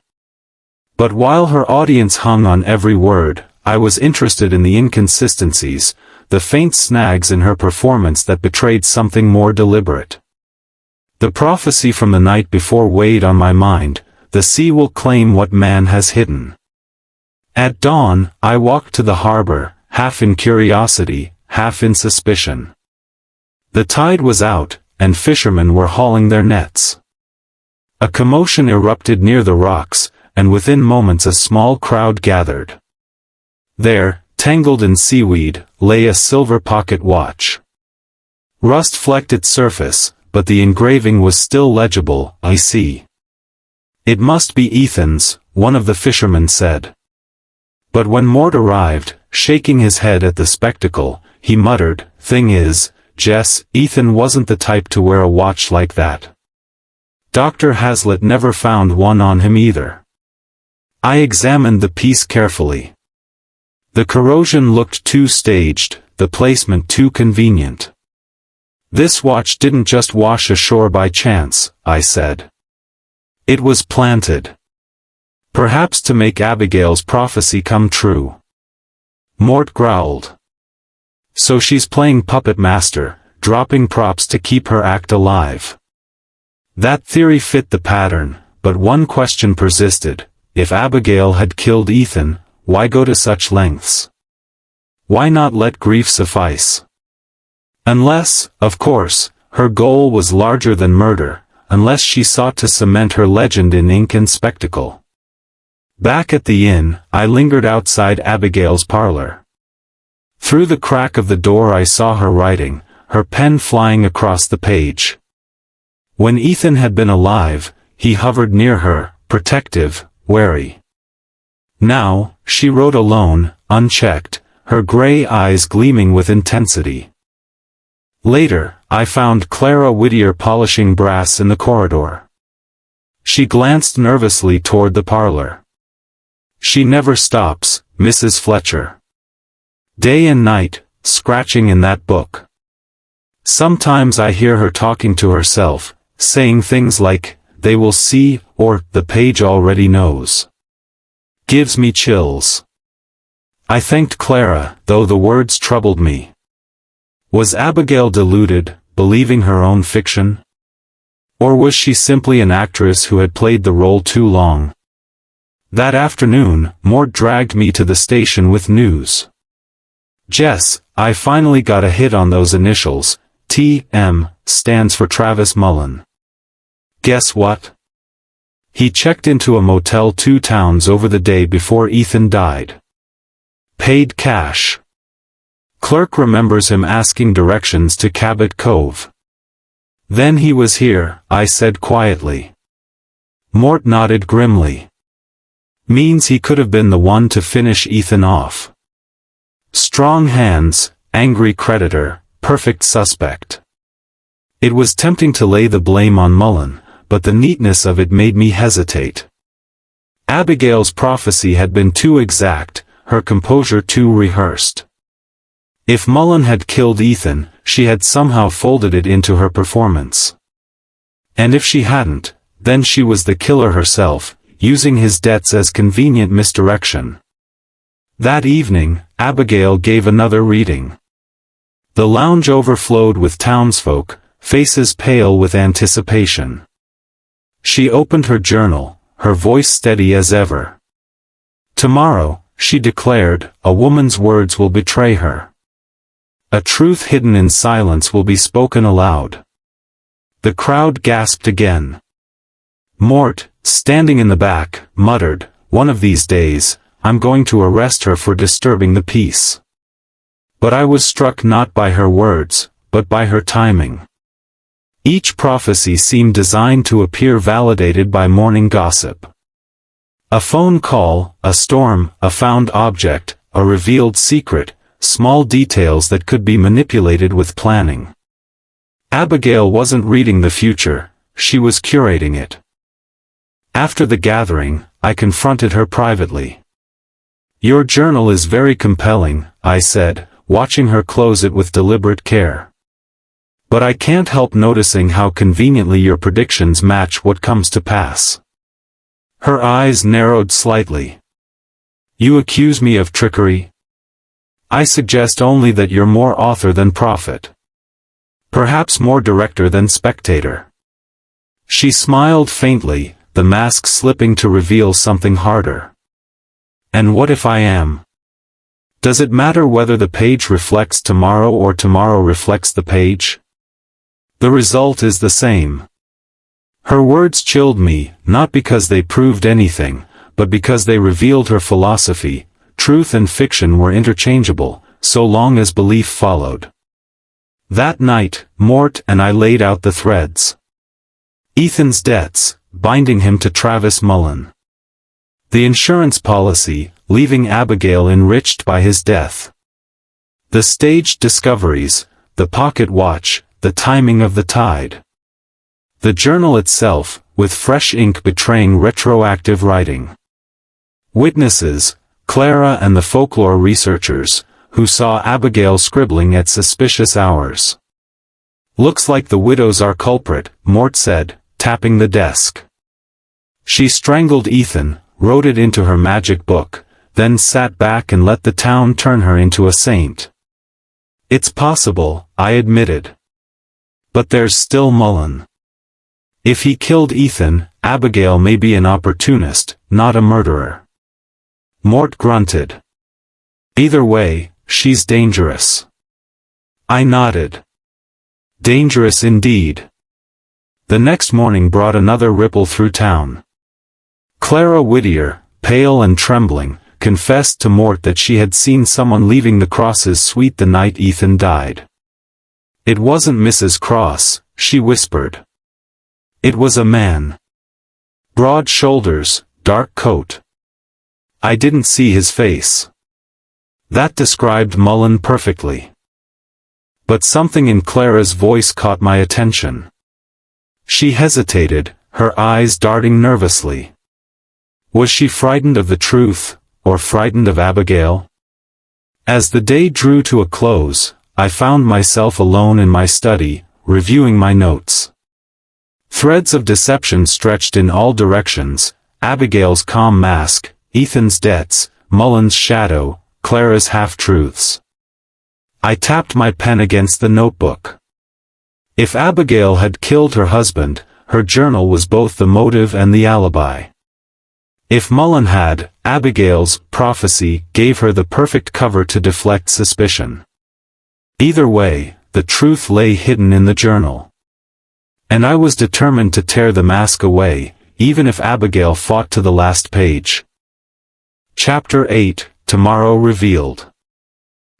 But while her audience hung on every word, I was interested in the inconsistencies, the faint snags in her performance that betrayed something more deliberate. The prophecy from the night before weighed on my mind, the sea will claim what man has hidden. At dawn, I walked to the harbor, half in curiosity, half in suspicion. The tide was out, and fishermen were hauling their nets. A commotion erupted near the rocks, and within moments a small crowd gathered. There, tangled in seaweed, lay a silver pocket watch. Rust flecked its surface, but the engraving was still legible, I see. It must be Ethan's, one of the fishermen said. But when Mort arrived, shaking his head at the spectacle, he muttered, "Thing is, Jess, Ethan wasn't the type to wear a watch like that. Dr. Hazlitt never found one on him either." I examined the piece carefully. The corrosion looked too staged, the placement too convenient. This watch didn't just wash ashore by chance, I said. It was planted. Perhaps to make Abigail's prophecy come true. Mort growled. So she's playing puppet master, dropping props to keep her act alive. That theory fit the pattern, but one question persisted. If Abigail had killed Ethan, why go to such lengths? Why not let grief suffice? Unless, of course, her goal was larger than murder, unless she sought to cement her legend in ink and spectacle. Back at the inn, I lingered outside Abigail's parlor. Through the crack of the door I saw her writing, her pen flying across the page. When Ethan had been alive, he hovered near her, protective, wary. Now, she wrote alone, unchecked, her gray eyes gleaming with intensity. Later, I found Clara Whittier polishing brass in the corridor. She glanced nervously toward the parlor. She never stops, Mrs. Fletcher. Day and night, scratching in that book. Sometimes I hear her talking to herself, saying things like, "They will see," or, "The page already knows." Gives me chills. I thanked Clara, though the words troubled me. Was Abigail deluded, believing her own fiction? Or was she simply an actress who had played the role too long? That afternoon, Mort dragged me to the station with news. "Jess, I finally got a hit on those initials. T.M. stands for Travis Mullen." Guess what? He checked into a motel 2 towns over the day before Ethan died. Paid cash. Clerk remembers him asking directions to Cabot Cove. "Then he was here," I said quietly. Mort nodded grimly. "Means he could have been the one to finish Ethan off. Strong hands, angry creditor, perfect suspect." It was tempting to lay the blame on Mullen, but the neatness of it made me hesitate. Abigail's prophecy had been too exact, her composure too rehearsed. If Mullen had killed Ethan, she had somehow folded it into her performance. And if she hadn't, then she was the killer herself, using his debts as convenient misdirection. That evening, Abigail gave another reading. The lounge overflowed with townsfolk, faces pale with anticipation. She opened her journal, her voice steady as ever. "Tomorrow," she declared, "a woman's words will betray her. A truth hidden in silence will be spoken aloud." The crowd gasped again. Mort, standing in the back, muttered, "One of these days, I'm going to arrest her for disturbing the peace." But I was struck not by her words, but by her timing. Each prophecy seemed designed to appear validated by morning gossip. A phone call, a storm, a found object, a revealed secret, small details that could be manipulated with planning. Abigail wasn't reading the future, she was curating it. After the gathering, I confronted her privately. "Your journal is very compelling," I said, watching her close it with deliberate care. "But I can't help noticing how conveniently your predictions match what comes to pass." Her eyes narrowed slightly. "You accuse me of trickery?" "I suggest only that you're more author than prophet. Perhaps more director than spectator." She smiled faintly, the mask slipping to reveal something harder. "And what if I am? Does it matter whether the page reflects tomorrow or tomorrow reflects the page? The result is the same." Her words chilled me, not because they proved anything, but because they revealed her philosophy. Truth and fiction were interchangeable, so long as belief followed. That night, Mort and I laid out the threads. Ethan's debts, binding him to Travis Mullen. The insurance policy, leaving Abigail enriched by his death. The staged discoveries, the pocket watch, the timing of the tide. The journal itself, with fresh ink betraying retroactive writing. Witnesses, Clara and the folklore researchers, who saw Abigail scribbling at suspicious hours. "Looks like the widow's our culprit," Mort said, tapping the desk. "She strangled Ethan, wrote it into her magic book, then sat back and let the town turn her into a saint." "It's possible," I admitted. "But there's still Mullen. If he killed Ethan, Abigail may be an opportunist, not a murderer." Mort grunted. "Either way, she's dangerous." I nodded. Dangerous indeed. The next morning brought another ripple through town. Clara Whittier, pale and trembling, confessed to Mort that she had seen someone leaving the Crosses' suite the night Ethan died. "It wasn't Mrs. Cross," she whispered. "It was a man. Broad shoulders, dark coat. I didn't see his face. That described Mullen perfectly. But something in Clara's voice caught my attention. She hesitated, her eyes darting nervously. Was she frightened of the truth, or frightened of Abigail? As the day drew to a close, I found myself alone in my study, reviewing my notes. Threads of deception stretched in all directions: Abigail's calm mask, Ethan's debts, Mullen's shadow, Clara's half-truths. I tapped my pen against the notebook. If Abigail had killed her husband, her journal was both the motive and the alibi. If Mullen had, Abigail's prophecy gave her the perfect cover to deflect suspicion. Either way, the truth lay hidden in the journal. And I was determined to tear the mask away, even if Abigail fought to the last page. Chapter 8, Tomorrow Revealed.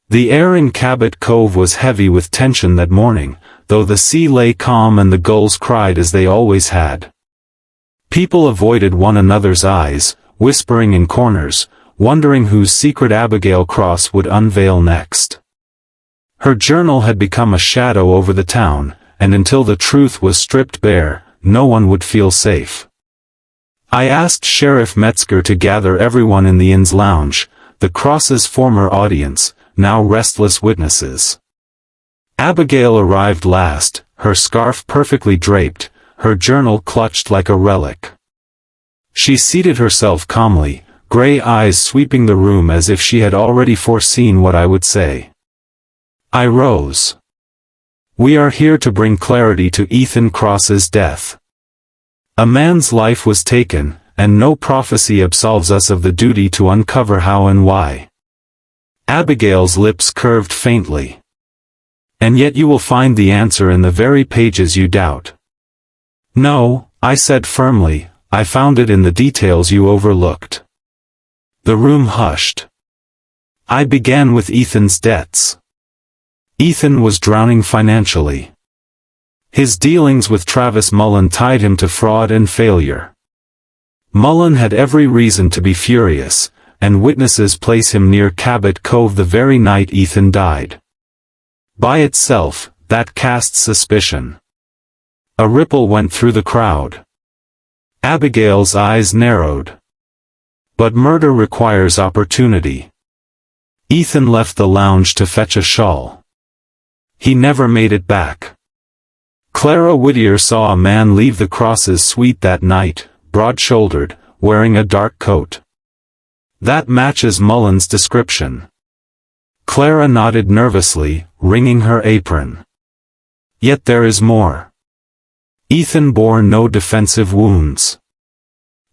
The air in Cabot Cove was heavy with tension that morning, though the sea lay calm and the gulls cried as they always had. People avoided one another's eyes, whispering in corners, wondering whose secret Abigail Cross would unveil next. Her journal had become a shadow over the town, and until the truth was stripped bare, no one would feel safe. I asked Sheriff Metzger to gather everyone in the inn's lounge, the Cross's former audience, now restless witnesses. Abigail arrived last, her scarf perfectly draped, her journal clutched like a relic. She seated herself calmly, gray eyes sweeping the room as if she had already foreseen what I would say. I rose. We are here to bring clarity to Ethan Cross's death. A man's life was taken, and no prophecy absolves us of the duty to uncover how and why. Abigail's lips curved faintly. And yet you will find the answer in the very pages you doubt. No, I said firmly, I found it in the details you overlooked. The room hushed. I began with Ethan's debts. Ethan was drowning financially. His dealings with Travis Mullen tied him to fraud and failure. Mullen had every reason to be furious, and witnesses place him near Cabot Cove the very night Ethan died. By itself, that cast suspicion. A ripple went through the crowd. Abigail's eyes narrowed. But murder requires opportunity. Ethan left the lounge to fetch a shawl. He never made it back. Clara Whittier saw a man leave the Cross's suite that night, broad-shouldered, wearing a dark coat. That matches Mullen's description. Clara nodded nervously, wringing her apron. Yet there is more. Ethan bore no defensive wounds.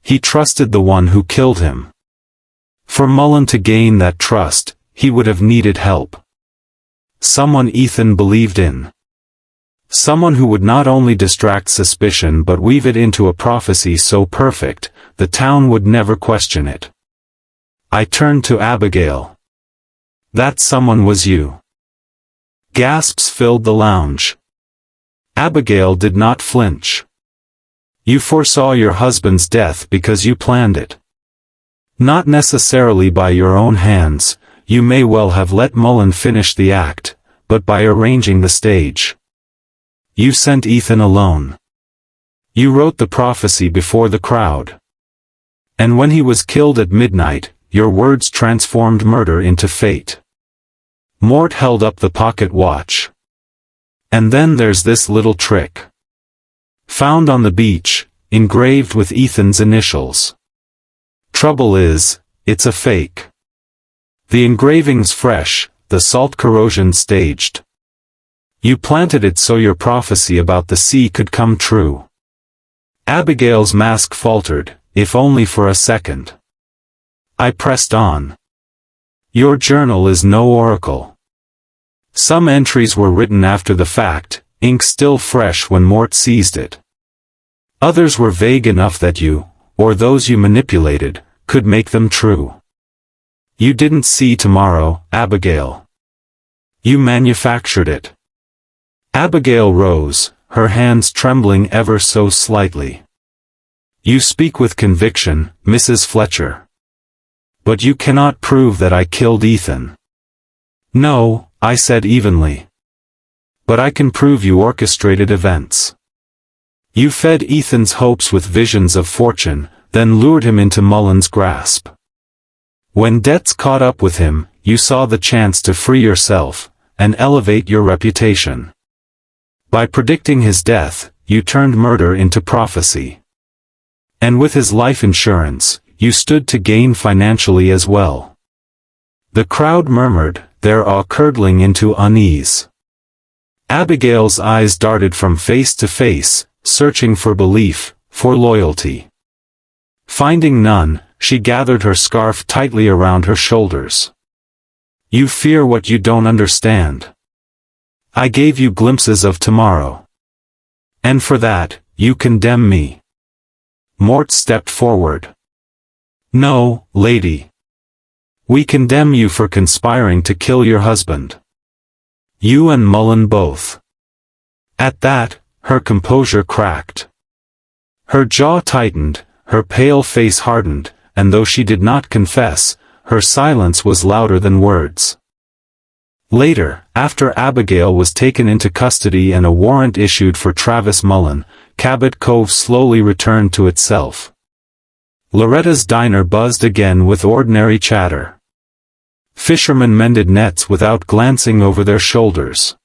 He trusted the one who killed him. For Mullen to gain that trust, he would have needed help. Someone Ethan believed in. Someone who would not only distract suspicion but weave it into a prophecy so perfect, the town would never question it. I turned to Abigail. That someone was you. Gasps filled the lounge. Abigail did not flinch. You foresaw your husband's death because you planned it. Not necessarily by your own hands, you may well have let Mullen finish the act, but by arranging the stage. You sent Ethan alone. You wrote the prophecy before the crowd. And when he was killed at midnight, your words transformed murder into fate. Mort held up the pocket watch. And then there's this little trick. Found on the beach, engraved with Ethan's initials. Trouble is, it's a fake. The engraving's fresh, the salt corrosion staged. You planted it so your prophecy about the sea could come true. Abigail's mask faltered, if only for a second. I pressed on. Your journal is no oracle. Some entries were written after the fact, ink still fresh when Mort seized it. Others were vague enough that you, or those you manipulated, could make them true. You didn't see tomorrow, Abigail. You manufactured it. Abigail rose, her hands trembling ever so slightly. You speak with conviction, Mrs. Fletcher. "But you cannot prove that I killed Ethan." "No," I said evenly. "But I can prove you orchestrated events. You fed Ethan's hopes with visions of fortune, then lured him into Mullen's grasp. When debts caught up with him, you saw the chance to free yourself, and elevate your reputation. By predicting his death, you turned murder into prophecy. And with his life insurance, you stood to gain financially as well." The crowd murmured, their awe curdling into unease. Abigail's eyes darted from face to face, searching for belief, for loyalty. Finding none, she gathered her scarf tightly around her shoulders. "You fear what you don't understand. I gave you glimpses of tomorrow. And for that, you condemn me." Mort stepped forward. "No, lady. We condemn you for conspiring to kill your husband. You and Mullen both." At that, her composure cracked. Her jaw tightened, her pale face hardened, and though she did not confess, her silence was louder than words. Later, after Abigail was taken into custody and a warrant issued for Travis Mullen, Cabot Cove slowly returned to itself. Loretta's diner buzzed again with ordinary chatter. Fishermen mended nets without glancing over their shoulders.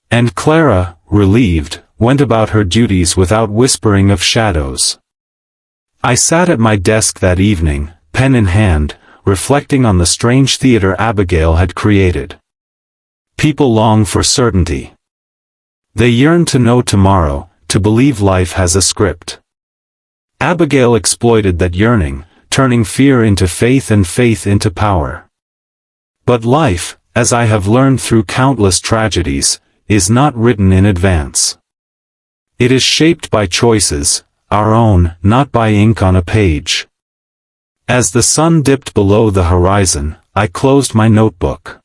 And Clara, relieved, went about her duties without whispering of shadows. I sat at my desk that evening, pen in hand, reflecting on the strange theater Abigail had created. People long for certainty. They yearn to know tomorrow, to believe life has a script. Abigail exploited that yearning, turning fear into faith and faith into power. But life, as I have learned through countless tragedies, is not written in advance. It is shaped by choices, our own, not by ink on a page. As the sun dipped below the horizon, I closed my notebook.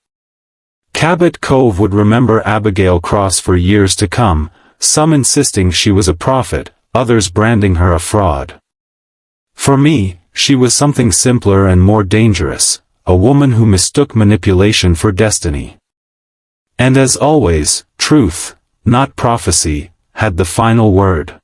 Cabot Cove would remember Abigail Cross for years to come, some insisting she was a prophet, others branding her a fraud. For me, she was something simpler and more dangerous, a woman who mistook manipulation for destiny. And as always, truth, not prophecy, had the final word.